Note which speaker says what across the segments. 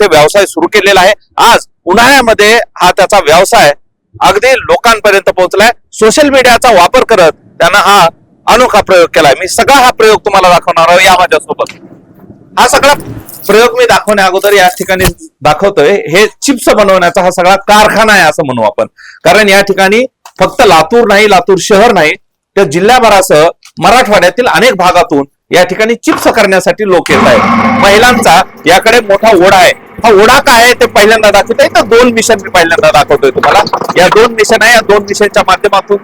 Speaker 1: ते व्यवसाय सुरू केलेला आहे. आज उन्हाळ्यामध्ये हा त्याचा व्यवसाय अगदी लोकांपर्यंत पोहोचलाय. सोशल मीडियाचा वापर करत त्यानं हा अनोखा प्रयोग केलाय. मी सगळा हा प्रयोग तुम्हाला दाखवणार आहे या माझ्यासोबत. हा सगळा प्रयोग मी दाखवण्या अगोदर या ठिकाणी दाखवतोय. हे चिप्स बनवण्याचा हा सगळा कारखाना आहे असं म्हणू आपण. कारण या ठिकाणी फक्त लातूर नाही, लातूर शहर नाही, तर जिल्ह्याभरासह मराठवाड्यातील अनेक भागातून या ठिकाणी चिप्स करण्यासाठी लोक येत आहेत. महिलांचा याकडे मोठा ओढा आहे. हा ओढा काय आहे ते पहिल्यांदा दाखवतोय. तर 2 मिशन मी पहिल्यांदा दाखवतोय तुम्हाला. या 2 मिशन आहे. या 2 मिशनच्या माध्यमातून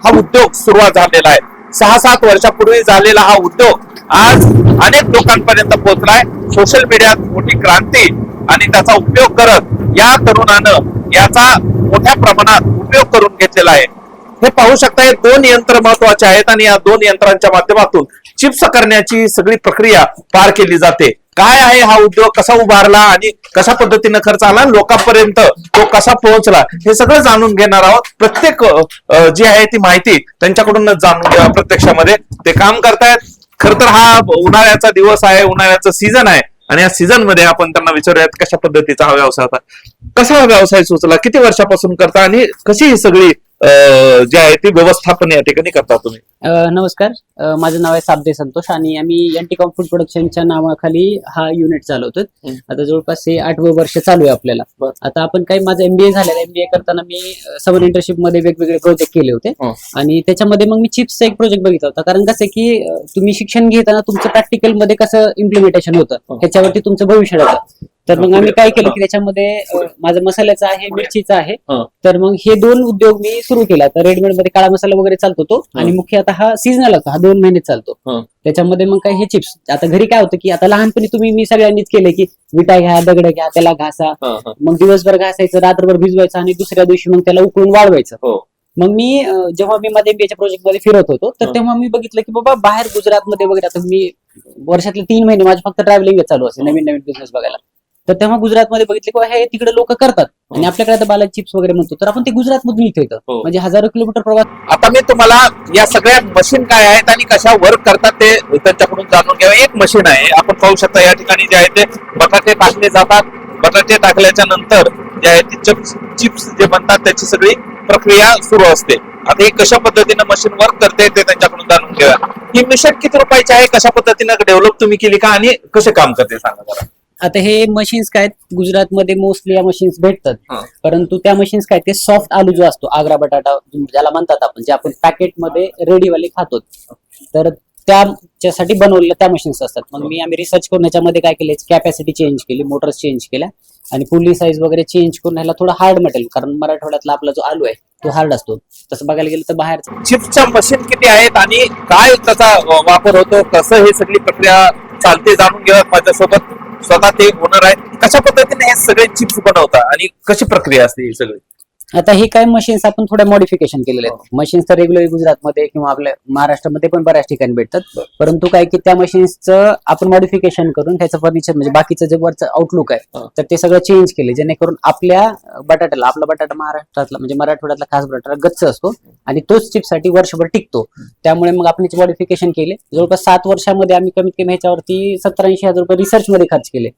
Speaker 1: हा उद्योग सुरुवात झालेला आहे. 6-7 वर्षापूर्वी झालेला हा उद्योग आज अनेक लोकांपर्यंत पोहोचलाय. सोशल मीडियात मोठी क्रांती आणि त्याचा उपयोग करत या तरुणानं याचा मोठ्या प्रमाणात उपयोग करून घेतलेला आहे. हे पाहू शकता, हे 2 यंत्र महत्वाचे आहेत आणि या 2 यंत्रांच्या माध्यमातून चिप्स करण्याची सगळी प्रक्रिया पार केली जाते. काय आहे हा उद्योग, कसा उभारला आणि कशा पद्धतीने खर्च आला, लोकांपर्यंत तो कसा पोहोचला, हे सगळं जाणून घेणार आहोत. प्रत्येक जी आहे ती माहिती त्यांच्याकडूनच जाणून घ्या. प्रत्यक्षामध्ये ते काम करतायत. खर तर हा उन्हाळ्याचा दिवस आहे, उन्हाळ्याचा सीझन आहे आणि या सीझन मध्ये आपण त्यांना विचारूयात कशा पद्धतीचा हा व्यवसाय होता, कसा हा व्यवसाय सुचला, किती वर्षापासून करता आणि कशी ही सगळी जी आहे ती व्यवस्थापन या ठिकाणी करता तुम्ही.
Speaker 2: नमस्कार, माझं नाव आहे साबदे संतोष आणि आम्ही एंटीकॉम फूड प्रोडक्शनच्या नावाखाली हा युनिट चालवतो. आता जवळपास हे 8वं वर्ष चालू आहे आपल्याला. आता आपण काही माझं MBA झालेलं आहे. MBA करताना मी समर इंटर्नशिप मध्ये वेगवेगळे प्रोजेक्ट केले होते आणि त्याच्यामध्ये मग मी चिप्सचा एक प्रोजेक्ट बघितला होता. कारण कसं की तुम्ही शिक्षण घेताना तुमचं प्रॅक्टिकल मध्ये कसं इम्प्लिमेंटेशन होतं ह्याच्यावरती तुमचं भविष्य राहतं. तर मग आम्ही काय केलं की त्याच्यामध्ये माझं मसाल्याचं आहे, मिरचीचं आहे. तर मग हे 2 उद्योग मी सुरू केला. तर रेडीमेड मध्ये काळा मसाला वगैरे चालतो तो आणि मुख्य आता हा सीझनल होता, हा 2 महिने चालतो. त्याच्यामध्ये मग काय हे चिप्स. आता घरी काय होतं की आता लहानपणी मी सगळ्यांनीच केलंय की विटा घ्या, दगड घ्या, त्याला घासा, मग दिवसभर घासायचं, रात्रभर भिजवायचं आणि दुसऱ्या दिवशी मग त्याला उकळून वाळवायचं. मग मी जेव्हा मी माझ्या MBA प्रोजेक्ट मध्ये फिरत होतो तर तेव्हा मी बघितलं की बाबा बाहेर गुजरातमध्ये वगैरे, आता मी वर्षातले 3 महिने माझं फक्त ट्रॅव्हलिंग चालू असेल नवीन नवीन बिझनेस बघायला. तर तेव्हा गुजरातमध्ये बघितले की हे तिकडे लोक करतात आणि आपल्याकडे आता बालाजी चिप्स वगैरे म्हणतो, तर आपण ते गुजरातमधून इथे येतं म्हणजे हजारो किलोमीटर प्रवास.
Speaker 1: आता मी तुम्हाला या सगळ्या मशीन काय आहेत आणि कशा वर्क करतात ते त्यांच्याकडून जाणून घ्यावे. एक मशीन आहे, आपण पाहू शकता या ठिकाणी जे आहे ते बटाटे टाकले जातात. बटाटे टाकल्याच्या नंतर जे आहे ते चिप्स जे बनतात त्याची सगळी प्रक्रिया सुरू असते. आता हे कशा पद्धतीने मशीन वर्क करते ते त्यांच्याकडून जाणून घ्या. ही मशीन किती रुपयाची आहे, कशा पद्धतीने डेव्हलप तुम्ही केली का आणि कसे काम करते सांगा जरा.
Speaker 2: आता हे मशीन्स काय गुजरातमध्ये मोस्टली या मशीन्स भेटतात, परंतु त्या मशीन्स काय ते सॉफ्ट आलू जो असतो, आग्रा बटाटा ज्याला म्हणतात आपण, जे आपण पॅकेटमध्ये रेडीवाले खातो, तर त्याच्यासाठी बनवलेल्या त्या मशीन्स असतात. मग आम्ही रिसर्च करून याच्यामध्ये काय केलं, कॅपॅसिटी चेंज केली, मोटर्स चेंज केल्या आणि पुल्ली साईज वगैरे चेंज करून ह्याला थोडं हार्ड मटेरियल, कारण मराठवाड्यातला आपला जो आलू आहे तो हार्ड असतो, तसं बघायला गेलं तर बाहेर.
Speaker 1: चिप्सच्या मशीन किती आहेत आणि काय त्याचा वापर होतो, कसं हे सगळी प्रक्रिया चालते जाणून घ्या माझ्यासोबत. स्वतः ते ओनर आहे. कशा पद्धतीने हे सगळे चिप्स बनवतात आणि कशी प्रक्रिया असते ही सगळी.
Speaker 2: आता हे काय मशीन्स आपण थोड्या मॉडिफिकेशन केलेले आहेत. मशीन्स तर रेग्युलर गुजरातमध्ये किंवा आपल्या महाराष्ट्रामध्ये पण बऱ्याच ठिकाणी भेटतात, परंतु काय की त्या मशीन्सचं आपण मॉडिफिकेशन करून त्याचं फर्निचर म्हणजे बाकीचं जे वरचं आउटलुक आहे तर ते सगळं चेंज केले, जेणेकरून आपल्या बटाट्याला, आपला बटाटा महाराष्ट्रातला म्हणजे मराठवाड्यातला खास बटाटा गच्च असतो आणि तोच चिप्ससाठी वर्षभर टिकतो. त्यामुळे मग आपण मॉडिफिकेशन केले. जवळपास 7 वर्षामध्ये आम्ही कमीत कमी ह्याच्यावरती 70-80 हजार रुपये रिसर्च मध्ये खर्च केले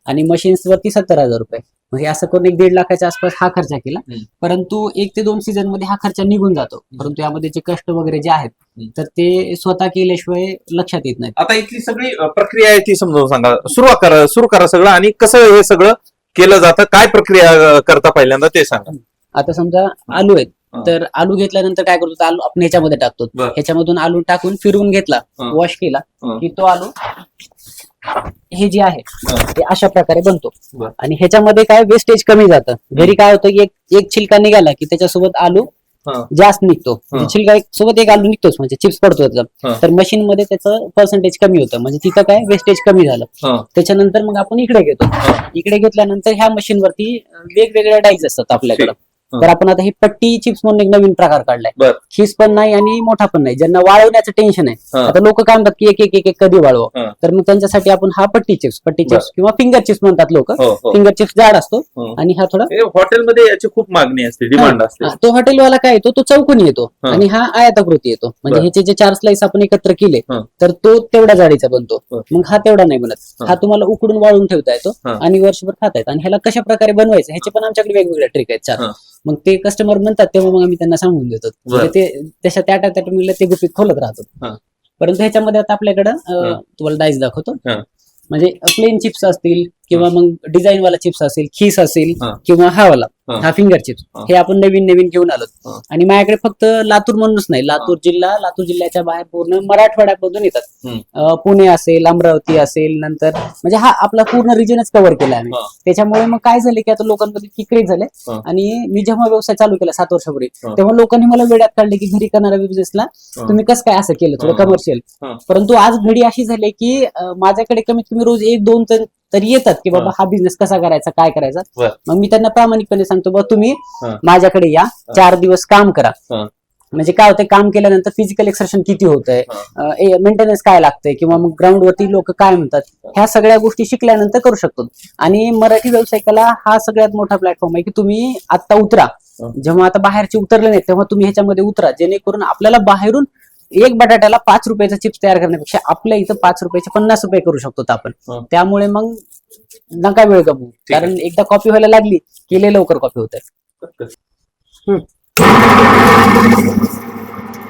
Speaker 2: आणि मशीन्स वरती 70,000 रुपये. म्हणजे असं करून 1-1.5 लाखाच्या आसपास हा खर्च केला. परंतु 1 ते 2 सीझन मध्ये हा खर्च निघून जातो, परंतु यामध्ये जे कष्ट वगैरे जे आहेत तर ते स्वतः केल्याशिवाय लक्षात येत नाही.
Speaker 1: आता इथली सगळी प्रक्रिया आहे ती समजावून सांगा. सुरू करा सगळं आणि कसं हे सगळं केलं जातं, काय प्रक्रिया करता पहिल्यांदा ते सांगा.
Speaker 2: आता समजा आलू आहेत, तर आलू घेतल्यानंतर काय करतो, आलू आपण ह्याच्यामध्ये टाकतो. ह्याच्यामधून आलू टाकून फिरवून घेतला, वॉश केला की तो आलू हे जे आहे ते अशा प्रकारे बनतो आणि ह्याच्यामध्ये काय वेस्टेज कमी जातं. घरी काय होतं की एक छिलका निघाला की त्याच्यासोबत आलू जास्त निघतो, छिलका सोबत एक आलू निघतोच म्हणजे चिप्स पडतो त्याचा. तर मशीन मध्ये त्याचं पर्सेंटेज कमी होतं, म्हणजे तिथं काय वेस्टेज कमी झालं. त्याच्यानंतर मग आपण इकडे घेतो. इकडे घेतल्यानंतर ह्या मशीन वरती वेगवेगळ्या डाईज असतात आपल्याकडे. तर आपण आता ही पट्टी चिप्स म्हणून एक नवीन प्रकार काढलाय.
Speaker 1: बर.
Speaker 2: खीस पण नाही आणि मोठा पण नाही, ज्यांना वाळवण्याचं टेन्शन आहे. आता लोक काय म्हणतात की एक एक एक एक कधी वाळव, तर मग त्यांच्यासाठी आपण हा पट्टी चिप्स किंवा फिंगर चिप्स म्हणतात लोक. फिंगर चिप्स जाड असतो आणि हा थोडा
Speaker 1: हॉटेलमध्ये याची खूप मागणी असते, डिमांड असते.
Speaker 2: तो हॉटेलवाला काय येतो, तो चौकोनी येतो आणि हा आयताकृती येतो. म्हणजे ह्याचे जे 4 स्लाइस आपण एकत्र केले तर तो तेवढा जाडीचा बनतो. मग हा तेवढा नाही बनत. हा तुम्हाला उकडून वाळून ठेवता येतो आणि वर्षभर खाता येतो. आणि ह्याला कशा प्रकारे बनवायचं ह्याचे पण आमच्याकडे वेगवेगळ्या ट्रिक आहेत 4. मग ते कस्टमर म्हणतात तेव्हा मग आम्ही त्यांना सांगून देतो. म्हणजे ते तशा त्या ते गुपित खोलत राहतात. परंतु ह्याच्यामध्ये आता आपल्याकडं तुम्हाला डाईस दाखवतो. म्हणजे प्लेन चिप्स असतील किंवा मग डिझाईन वाला चिप्स असेल, खीस असेल किंवा हा वाला हा फिंगर चिप्स, हे आपण नवीन नवीन घेऊन आलो. आणि माझ्याकडे फक्त लातूर म्हणूनच नाही, लातूर जिल्ह्याच्या बाहेर पूर्ण मराठवाड्यामधून येतात. पुणे असेल, अमरावती असेल, नंतर म्हणजे हा आपला पूर्ण रिजनच कव्हर केला आम्ही. त्याच्यामुळे मग काय झाले की आता लोकांमध्ये इतकी क्रेज झाले. आणि मी जेव्हा व्यवसाय चालू केला 7 वर्षापूर्वी, तेव्हा लोकांनी मला वेड्यात काढले की घरी करणाऱ्या बिझनेसला तुम्ही कसं काय असं केलं, थोडं कमर्शियल. परंतु आज घडी अशी झाली की माझ्याकडे कमीत कमी रोज 1-2 तरी येतात की बाबा हा बिझनेस कसा करायचा, काय करायचा. मग मी त्यांना प्रामाणिकपणे सांगतो, बाबा तुम्ही माझ्याकडे या, 4 दिवस काम करा. म्हणजे काय होतंय, काम केल्यानंतर फिजिकल एक्सर्शन किती होतंय, मेंटेनन्स काय लागतंय, किंवा मग ग्राउंड वरती लोक काय म्हणतात, ह्या सगळ्या गोष्टी शिकल्यानंतर करू शकतो. आणि मराठी व्यावसायिकाला हा सगळ्यात मोठा प्लॅटफॉर्म आहे की तुम्ही आता उतरा. जेव्हा आता बाहेरचे उतरले नाही तेव्हा तुम्ही ह्याच्यामध्ये उतरा, जेणेकरून आपल्याला बाहेरून एक बटाट्याला 5 रुपयाचा चिप्स तयार करण्यापेक्षा आपल्या इथं 5 रुपयाचे 50 रुपये करू शकतो आपण. त्यामुळे मग नका वेळ गमवू, कारण एकदा कॉपी व्हायला लागली की लय लवकर कॉपी होत आहे.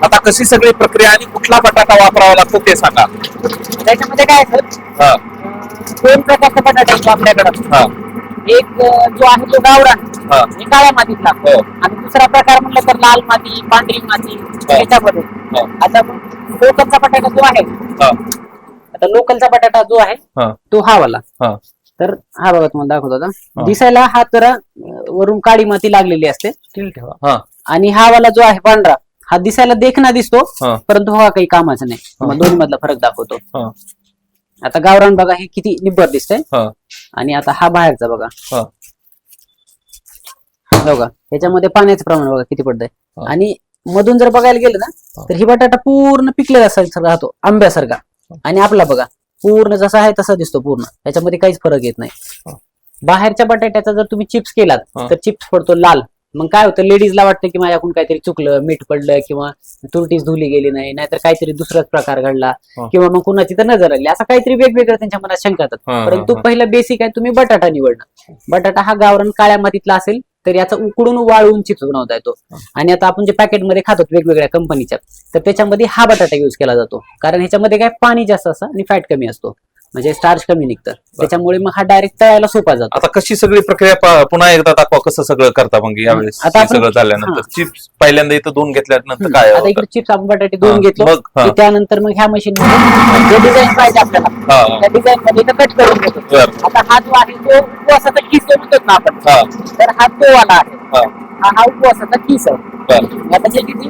Speaker 1: आता कशी सगळी प्रक्रिया आणि कुठला बटाटा वापरावा लागतो ते सांगा.
Speaker 2: त्याच्यामध्ये काय सर, 2 प्रकारचा बटाटा असतो आपल्याकडं. एक जो आहे तो गावरान, काळ्या मातीत लागतो. आणि दुसरा प्रकार म्हणलं तर लाल माती, पांढरी माती याच्यामध्ये. आता लोकलचा बटाटा जो आहे, आता लोकलचा बटाटा जो आहे तो हा वाला. तर हा बघा तुम्हाला दाखवतो आता. दिसायला हा जरा वरून काळी माती लागलेली असते, आणि हा वाला जो आहे पांढरा, हा दिसायला देखणा दिसतो परंतु हा काही कामाचा नाही. दोन्ही मधला फरक दाखवतो. आता गावरान बघा हे किती निब्बर दिसतंय, आणि आता हा बाहेरचा बघा. बघा ह्याच्यामध्ये पाण्याचं प्रमाण बघा किती पडतंय. आणि मधून जर बघायला गेलं ना तर ही बटाटा पूर्ण पिकलेला राहतो आंब्यासारखा, आणि आपला बघा पूर्ण जसा आहे तसा दिसतो पूर्ण. त्याच्यामध्ये काहीच फरक येत नाही. बाहेरच्या बटाट्याचा जर तुम्ही चिप्स केलात तर चिप्स पडतो लाल. मग काय होतं, लेडीजला वाटतं की माझ्याकडून काहीतरी चुकलं, मीठ पडलं किंवा तुरटीच धुली गेली नाही, नाहीतर काहीतरी दुसराच प्रकार घडला, किंवा मग कुणाची तर नजर आली, असं काहीतरी वेगवेगळं त्यांच्या मनात शंका येतात. परंतु पहिलं बेसिक आहे तुम्ही बटाटा निवडणं. बटाटा हा गावरान काळ्या मातीतला असेल तर याचा उकडून वाळवून चिप्स बनवता येतो. आणि आता आपण जे पॅकेटमध्ये खातो वेगवेगळ्या कंपनीच्या, तर त्याच्यामध्ये हा बटाटा युज केला जातो, कारण ह्याच्यामध्ये काय पाणी जास्त असतं आणि फॅट कमी असतो, म्हणजे स्टार्च कमी निघतं. त्याच्यामुळे मग हा डायरेक्ट तळायला सोपा जातो.
Speaker 1: आता कशी सगळी प्रक्रिया पुन्हा एकदा दाखवा, कसं सगळं करता मग यावेळेस. आता सगळं झाल्यानंतर चिप्स पहिल्यांदा इथं धुवून घेतल्यानंतर काय, आता
Speaker 2: इकडे चिप्स आपण बटाटे धुवून घेतलो, त्यानंतर मग ह्या मशीन मध्ये जे डिझाईन पाहिजे आपल्याला त्या डिझाईन मध्ये कट करून घेतो. आता हा जो आहे तो उपवासाचा किस म्हणतो ना आपण, तर हा तो वाला आहे. हा उपवासाचा किस आहे. आता जे किती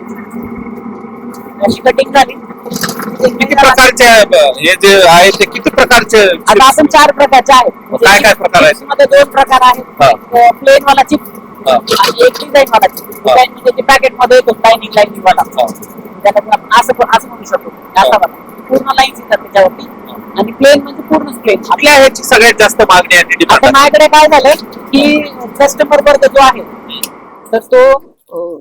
Speaker 2: अशी कटिंग झाली.
Speaker 1: किती प्रकारचे हे जे आहे ते किती प्रकारचे?
Speaker 2: आता आपण 4 प्रकारचे आहेत.
Speaker 1: काय काय प्रकार आहेत?
Speaker 2: मध्ये 2 प्रकार आहेत, प्लेन वाला चिप्स आणि एक डिझाईन वाला चिप्स. डिझाईन म्हणजे ते पॅकेट मध्ये येतो लाईनिंग वाला, त्याला असं म्हणू शकतो. असा वाला पूर्ण लाईन्स येतात त्याच्यावरती, आणि प्लेन म्हणजे पूर्ण प्लेन.
Speaker 1: आपल्या ह्याची सगळ्यात जास्त मागणी आहे.
Speaker 2: आता माझ्याकडे काय झालं की कस्टमर वर्ग जो आहे तर तो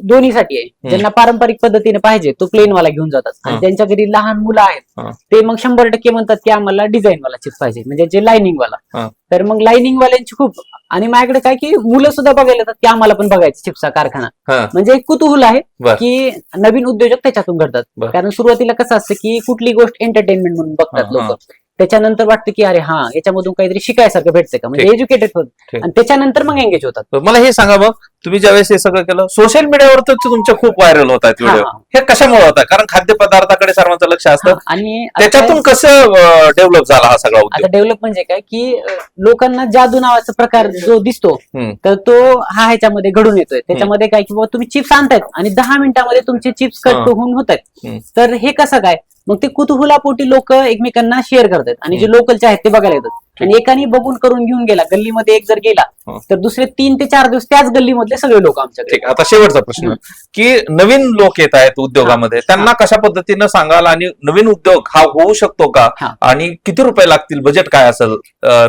Speaker 2: दोन्हीसाठी आहे. ज्यांना पारंपरिक पद्धतीने पाहिजे तो प्लेन वाला घेऊन जातात, आणि त्यांच्या घरी लहान मुलं आहेत ते मग 100% म्हणतात की आम्हाला डिझाईन वाला चिप्स पाहिजे, म्हणजे जे लाईनिंग वाला. तर मग लाईनिंग वाल्यांची खूप. आणि माझ्याकडे काय की मुलं सुद्धा बघायला येतात की आम्हाला पण बघायचं चिप्सचा कारखाना. म्हणजे एक कुतूहल आहे की नवीन उद्योजक त्याच्यातून घडतात. कारण सुरुवातीला कसं असतं की कुठली गोष्ट एंटरटेनमेंट म्हणून बघतात लोक, त्याच्यानंतर वाटतं की अरे हा याच्यामधून काहीतरी शिकायसारखं भेटते का, म्हणजे एज्युकेटेड होत, आणि त्याच्यानंतर मग एंगेज होतात.
Speaker 1: मला हे सांगा मग, तुम्ही ज्यावेळेस हे सगळं केलं सोशल मीडियावर तर तुमच्या खूप व्हायरल होत आहेत व्हिडिओ, हे कशामुळे होतात? कारण खाद्यपदार्थाकडे सर्वांचं लक्ष असतं, आणि त्याच्यातून कसं डेव्हलप झाला हा सगळा उद्योग?
Speaker 2: आता डेव्हलप म्हणजे काय की लोकांना जादू नावाचा प्रकार जो दिसतो तर तो हा ह्याच्यामध्ये घडून येतोय. त्याच्यामध्ये काय की बाबा तुम्ही चिप्स आणतायत आणि 10 मिनिटांमध्ये तुमचे चिप्स कट होऊन होत आहेत. तर हे कसं काय, मग ते कुतूहलापोटी लोक एकमेकांना शेअर करतात आणि जे लोकलचे आहेत ते बघायला येतात आणि एकाने बघून करून घेऊन गेला, गल्लीमध्ये एक जर गेला तर दुसरे 3 ते 4 दिवस त्याच गल्लीमधले सगळे लोक आमच्याकडे.
Speaker 1: ठीक, आता शेवटचा प्रश्न की नवीन लोक येत आहेत उद्योगामध्ये, त्यांना कशा पद्धतीनं सांगाल आणि नवीन उद्योग हा होऊ शकतो का, आणि किती रुपये लागतील, बजेट काय असेल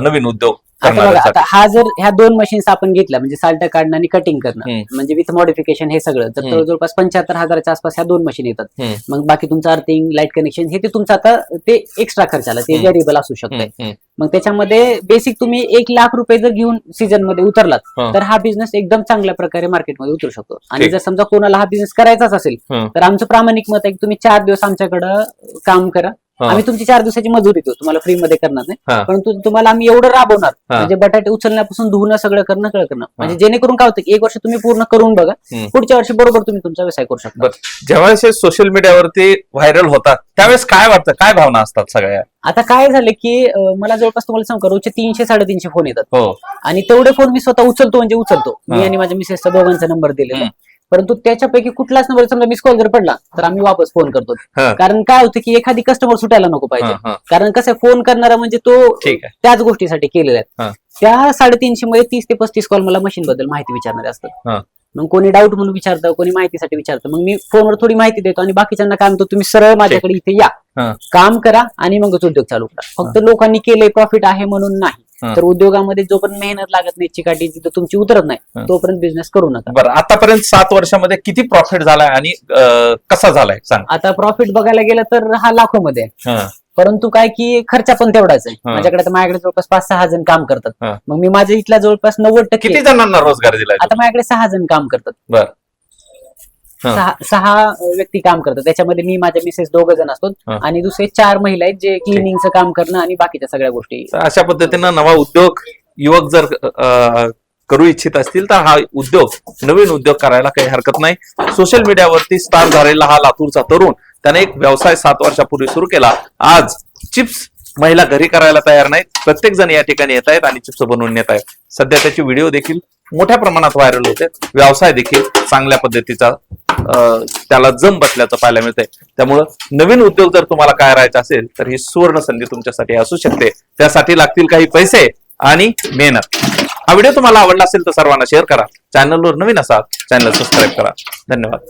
Speaker 1: नवीन उद्योग
Speaker 2: आता बघा,
Speaker 1: करणाऱ्यासाठी?
Speaker 2: आता हा जर ह्या 2 मशीन्स आपण घेतल्या म्हणजे साल्ट काढणं आणि कटिंग करणं म्हणजे विथ मॉडिफिकेशन हे सगळं, तर जवळपास 75,000च्या आसपास ह्या 2 मशीन येतात. मग बाकी तुमचं अर्थिंग, लाईट कनेक्शन हे ते तुमचं आता ते एक्स्ट्रा खर्चाला ते व्हेरिएबल असू शकतंय. मग त्याच्यामध्ये बेसिक तुम्ही 1 लाख रुपये जर घेऊन सीझन मध्ये उतरलात तर हा बिझनेस एकदम चांगल्या प्रकारे मार्केटमध्ये उतरू शकतो. आणि जर समजा कोणाला हा बिझनेस करायचाच असेल तर आमचं प्रामाणिक मत आहे की तुम्ही 4 दिवस आमच्याकडं काम करा, आम्ही तुमची 4 दिवसाची मजुरी देतो, तुम्हाला फ्री मध्ये करणार नाही, परंतु तुम्हाला आम्ही एवढं राबवणार म्हणजे बटाटे उचलण्यापासून धुणं सगळं करणं म्हणजे जेणेकरून काय होतं की 1 वर्ष तुम्ही पूर्ण करून बघा, पुढच्या वर्षी बरोबर तुम्ही तुमचा व्यवसाय करू शकता.
Speaker 1: जेव्हा सोशल मीडियावरती व्हायरल होतात त्यावेळेस काय वाटतं, काय भावना असतात सगळ्या?
Speaker 2: आता काय झालं की मला जवळपास तुम्हाला सांगू का, रोजचे 300-350 फोन येतात आणि तेवढे फोन मी स्वतः उचलतो म्हणजे उचलतो. मी आणि माझ्या मिसेसचा दोघांचा नंबर दिलेला, परंतु त्याच्यापैकी कुठलाच नंबर समजा मिस कॉल जर पडला तर आम्ही वापस फोन करतो. कारण काय होतं की एखादी कस्टमर सुटायला नको पाहिजे, कारण कसं फोन करणारा म्हणजे तो त्याच गोष्टीसाठी केलेला आहे. त्या 350 मध्ये 30 ते 35 कॉल मला मशीन बद्दल माहिती विचारणारे असतात. मग कोणी डाऊट म्हणून विचारतं, कोणी माहितीसाठी विचारतं, मग मी फोनवर थोडी माहिती देतो आणि बाकीच्यांना काय म्हणतो, तुम्ही सरळ माझ्याकडे इथे या, काम करा आणि मगच उद्योग चालू करा. फक्त लोकांनी केले प्रॉफिट आहे म्हणून नाही, तर उद्योगामध्ये जोपर्यंत मेहनत लागत नाही, चिकाटी जिथं तुमची उतरत नाही तोपर्यंत बिझनेस करू नका.
Speaker 1: बरं, आतापर्यंत 7 वर्षामध्ये किती प्रॉफिट झालाय आणि कसा झालाय सांग?
Speaker 2: आता प्रॉफिट बघायला गेलं तर हा लाखोमध्ये आहे, परंतु काय की खर्च पण तेवढाच आहे. माझ्याकडे जवळपास 5-6 जण काम करतात. मग मी माझ्या इथल्या जवळपास 90%
Speaker 1: किती जणांना रोजगार दिलाय?
Speaker 2: आता माझ्याकडे 6 जण काम करतात.
Speaker 1: बरं,
Speaker 2: 6 व्यक्ती काम करतात, त्याच्यामध्ये मी माझ्या मिसेस 2 जण असतो आणि दुसरे 4 महिला आहेत जे क्लिनिंगचं काम करणं आणि बाकीच्या सगळ्या गोष्टी.
Speaker 1: अशा पद्धतीनं नवा उद्योग युवक जर करू इच्छित असतील तर हा उद्योग, नवीन उद्योग करायला काही हरकत नाही. सोशल मीडियावरती स्टार झालेला हा लातूरचा तरुण, त्याने एक व्यवसाय 7 वर्षापूर्वी सुरू केला. आज चिप्स महिला घरी करायला तयार नाहीत, प्रत्येक जण या ठिकाणी येत आहेत आणि चिप्स बनवून येत आहेत. सध्या त्याची व्हिडिओ देखील मोठ्या प्रमाणात व्हायरल होते, व्यवसाय देखील चांगल्या पद्धतीचा त्याला जम बसल्याचं पाहायला मिळतंय. त्यामुळं नवीन उद्योग जर तुम्हाला करायचा असेल तर ही सुवर्ण संधी तुमच्यासाठी असू शकते. त्यासाठी लागतील काही पैसे आणि मेहनत. हा व्हिडिओ तुम्हाला आवडला असेल तर सर्वांना शेअर करा. चॅनलवर नवीन असाल चॅनल सबस्क्राईब करा. धन्यवाद.